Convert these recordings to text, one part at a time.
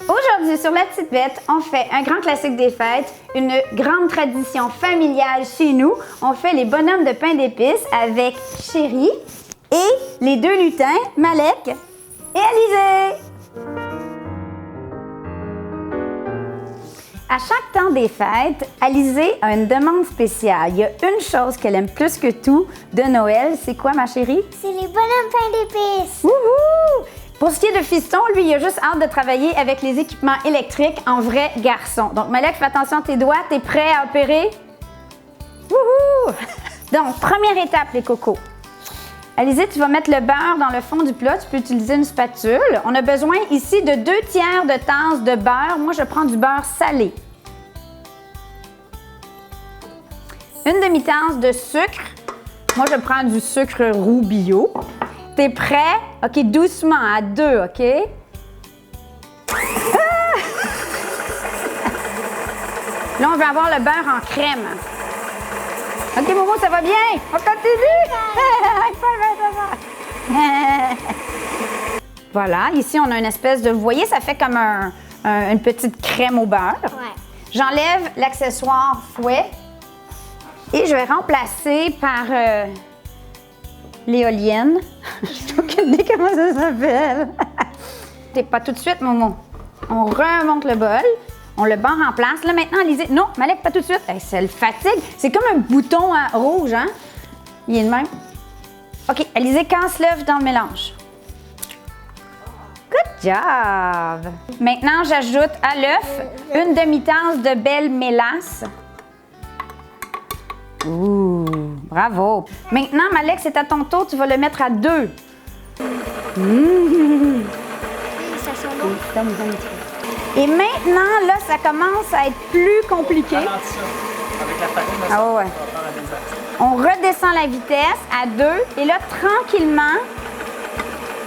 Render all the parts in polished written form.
Aujourd'hui, sur La Petite Bête, on fait un grand classique des fêtes, une grande tradition familiale chez nous. On fait les bonhommes de pain d'épices avec Chérie et les deux lutins, Malek et Alizé. À chaque temps des fêtes, Alizé a une demande spéciale. Il y a une chose qu'elle aime plus que tout de Noël. C'est quoi, ma chérie? C'est les bonhommes pain d'épices. Wouhou! Pour ce qui est de Fiston, lui, il a juste hâte de travailler avec les équipements électriques en vrai garçon. Donc, Malek, fais attention à tes doigts. T'es prêt à opérer? Wouhou! Donc, première étape, les cocos. Alizé, tu vas mettre le beurre dans le fond du plat. Tu peux utiliser une spatule. On a besoin ici de 2 tiers de tasse de beurre. Moi, je prends du beurre salé. Une demi-tasse de sucre. Moi, je prends du sucre roux bio. T'es prêt? OK, doucement, à 2, OK? Ah! Là, on va avoir le beurre en crème. OK, Momo, ça va bien? On continue? Voilà, ici, on a une espèce de... Vous voyez, ça fait comme une petite crème au beurre. Ouais. J'enlève l'accessoire fouet et je vais remplacer par l'éolienne. Je n'ai aucune idée comment ça s'appelle. T'es pas tout de suite, Momo. On remonte le bol. On le barre en place. Là, maintenant, Alizé... Non, Malek, pas tout de suite. Hey, ça le fatigue. C'est comme un bouton rouge, hein? Il est de même. OK, Alizé, casse l'œuf dans le mélange. Good job! Maintenant, j'ajoute à l'œuf une demi-tasse de belle mélasse. Ouh, bravo! Maintenant, Malek, c'est à ton tour. Tu vas le mettre à 2. Ça sent bon. Et maintenant, là, ça commence à être plus compliqué. Avec la farine, là, Ah ouais. On redescend la vitesse à 2 et là, tranquillement,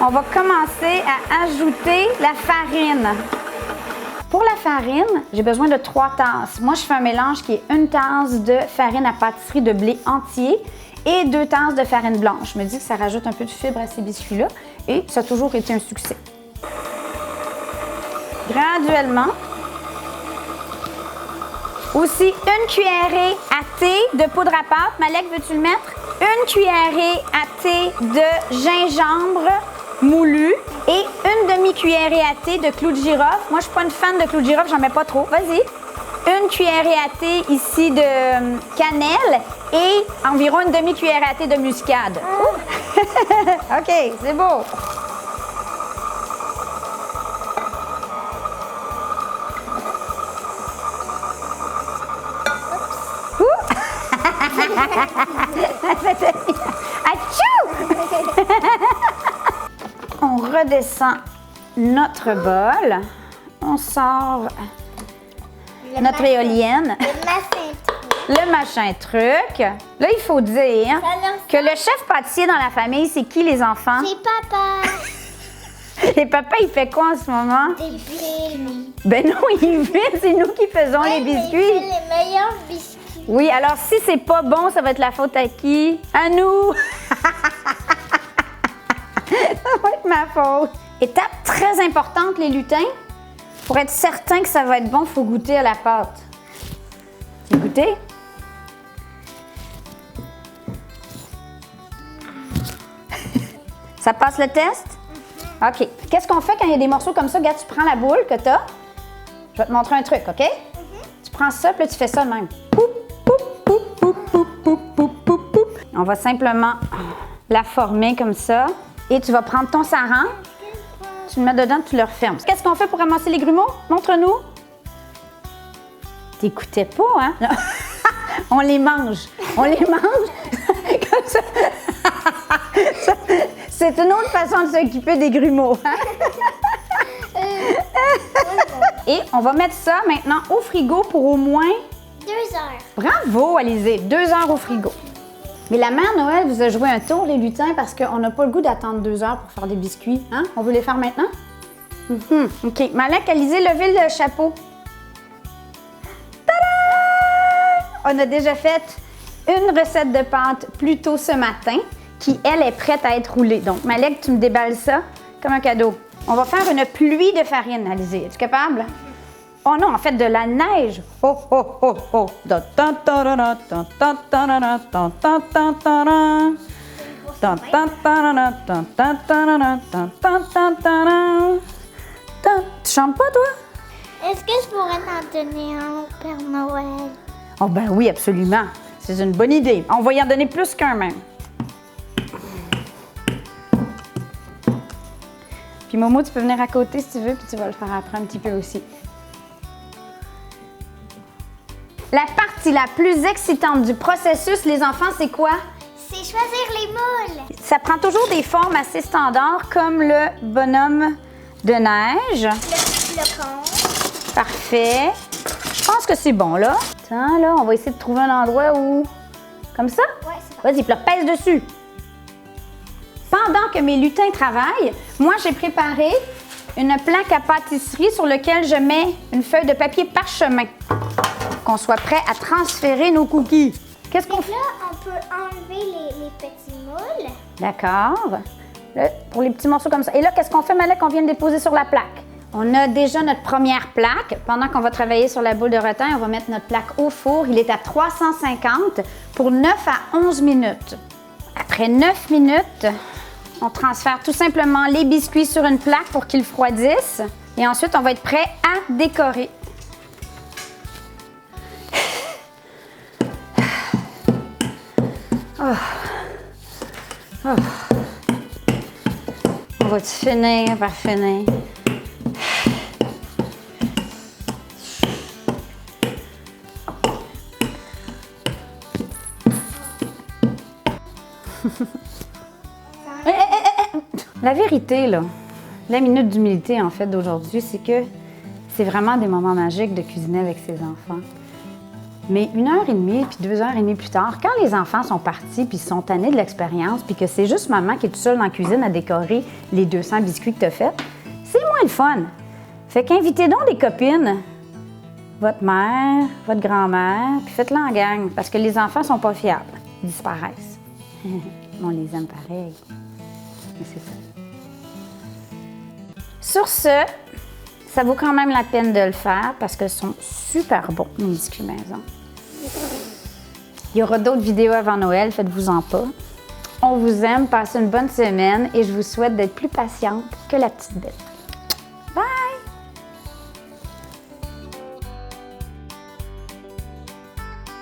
on va commencer à ajouter la farine. Pour la farine, j'ai besoin de 3 tasses. Moi, je fais un mélange qui est 1 tasse de farine à pâtisserie de blé entier et 2 tasses de farine blanche. Je me dis que ça rajoute un peu de fibre à ces biscuits-là et ça a toujours été un succès. Graduellement. Aussi, 1 cuillerée à thé de poudre à pâte. Malek, veux-tu le mettre? 1 cuillerée à thé de gingembre moulu et 1 demi-cuillerée à thé de clou de girofle. Moi, je suis pas une fan de clou de girofle, j'en mets pas trop. Vas-y. 1 cuillerée à thé ici de cannelle et environ 1 demi-cuillerée à thé de muscade. OK, c'est beau. Atchou! On redescend notre bol. On sort notre éolienne. Le machin truc. Là, il faut dire que le chef pâtissier dans la famille, c'est qui les enfants? C'est papa. Et papa, il fait quoi en ce moment? Des biscuits. Ben non, il fait, c'est nous qui faisons les biscuits. C'est les meilleurs biscuits. Oui, alors si c'est pas bon, ça va être la faute à qui? À nous! Ça va être ma faute. Étape très importante, les lutins. Pour être certain que ça va être bon, il faut goûter à la pâte. Tu goûter? Ça passe le test? OK. Qu'est-ce qu'on fait quand il y a des morceaux comme ça? Regarde, tu prends la boule que tu as. Je vais te montrer un truc, OK? Tu prends ça, puis là, tu fais ça de même. Poup, poup, poup, poup, poup, poup, poup, poup, poup. On va simplement la former comme ça. Et tu vas prendre ton saran, tu le mets dedans, tu le refermes. Qu'est-ce qu'on fait pour ramasser les grumeaux? Montre-nous. T'écoutais pas, hein? On les mange. On les mange comme ça. C'est une autre façon de s'occuper des grumeaux. Hein? Et on va mettre ça maintenant au frigo pour au moins 2 heures. Bravo, Alizé! 2 heures au frigo. Mais la mère Noël vous a joué un tour, les lutins, parce qu'on n'a pas le goût d'attendre 2 heures pour faire des biscuits. Hein? On veut les faire maintenant? OK. Malek, Alizé, levez le chapeau. Tada! On a déjà fait une recette de pâte plus tôt ce matin qui, elle, est prête à être roulée. Donc, Malek, tu me déballes ça comme un cadeau. On va faire une pluie de farine, Alizé. Es-tu capable? Oh non, en fait, de la neige. Oh, oh, oh, oh. Da, da, da, da, da, da, da, da, da, da, da, da, da, da. Da, da, da, da, da, da, da, da, da, da, da, da. Da. Tu chantes pas, toi? Est-ce que je pourrais en donner un au Père Noël? Oh ben oui, absolument. C'est une bonne idée. On va y en donner plus qu'un même. Puis Momo, tu peux venir à côté si tu veux, puis tu vas le faire après un petit peu aussi. La partie la plus excitante du processus, les enfants, c'est quoi? C'est choisir les moules. Ça prend toujours des formes assez standards, comme le bonhomme de neige. Le flocon. Parfait. Je pense que c'est bon, là. Attends, là, on va essayer de trouver un endroit où... Comme ça? Ouais, c'est bon. Vas-y, puis là, pèse dessus. Pendant que mes lutins travaillent, moi, j'ai préparé une plaque à pâtisserie sur laquelle je mets une feuille de papier parchemin. Qu'on soit prêt à transférer nos cookies. Qu'est-ce qu'on fait? Là, on peut enlever les petits moules. D'accord. Là, pour les petits morceaux comme ça. Et là, qu'est-ce qu'on fait, Malek? On vient de déposer sur la plaque. On a déjà notre première plaque. Pendant qu'on va travailler sur la boule de rotin, on va mettre notre plaque au four. Il est à 350 pour 9 à 11 minutes. Après 9 minutes, on transfère tout simplement les biscuits sur une plaque pour qu'ils refroidissent. Et ensuite, on va être prêt à décorer. Oh. Oh. On va-tu finir par finir? La vérité, là, la minute d'humilité, en fait, d'aujourd'hui, c'est que c'est vraiment des moments magiques de cuisiner avec ses enfants. Mais 1h30 puis 2h30 plus tard, quand les enfants sont partis puis sont tannés de l'expérience puis que c'est juste maman qui est toute seule dans la cuisine à décorer les 200 biscuits que tu as faits, c'est moins le fun. Fait qu'invitez donc des copines, votre mère, votre grand-mère, puis faites-le en gang parce que les enfants sont pas fiables. Ils disparaissent. On les aime pareil. Mais c'est ça. Sur ce, ça vaut quand même la peine de le faire parce qu'ils sont super bons, les biscuits maison. Il y aura d'autres vidéos avant Noël, faites-vous-en pas. On vous aime, passez une bonne semaine et je vous souhaite d'être plus patiente que la petite bête.